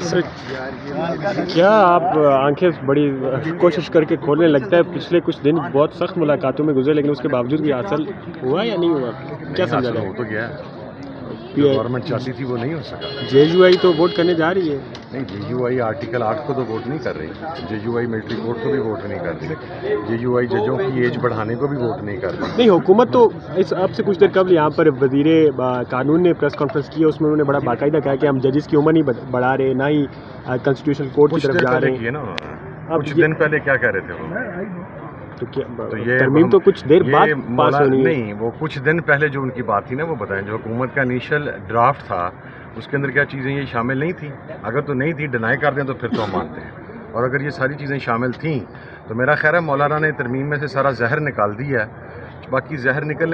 سر کیا آپ آنکھیں بڑی کوشش کر کے کھولنے لگتا ہے پچھلے کچھ دن بہت سخت ملاقاتوں میں گزرے لیکن اس کے باوجود بھی حاصل ہوا یا نہیں ہوا کیا سمجھا جائے؟ ہو تو گیا گورنمنٹ چاہتی تھی وہ نہیں ہو سکا. جے یو آئی تو ووٹ کرنے جا رہی ہے. نہیں جے یو آئی آرٹیکل 8 کو تو ووٹ نہیں کر رہی. جے یو آئی ملٹری کورٹ کو بھی ووٹ نہیں کر رہی. جے یو آئی ججوں کی ایج بڑھانے کو بھی ووٹ نہیں کر رہی. نہیں حکومت تو اب سے کچھ دیر قبل یہاں پر وزیر قانون نے پریس کانفرنس کی اس میں انہوں نے بڑا باقاعدہ کہا کہ ہم ججز کی عمر نہیں بڑھا رہے نہ ہی کانسٹیٹیوشن کورٹ کی طرف جا رہے ہیں. کچھ دن پہلے کیا کہہ رہے تھے وہ؟ تو یہ ترمیم تو کچھ دیر بعد پاس ہونی ہے. نہیں وہ کچھ دن پہلے جو ان کی بات تھی نا وہ بتائیں. جو حکومت کا انیشل ڈرافٹ تھا اس کے اندر کیا چیزیں یہ شامل نہیں تھیں؟ اگر تو نہیں تھی ڈینائی کر دیں تو پھر تو ہم مانتے ہیں. اور اگر یہ ساری چیزیں شامل تھیں تو میرا خیال ہے مولانا نے ترمیم میں سے سارا زہر نکال دیا ہے. باقی زہر نکلنے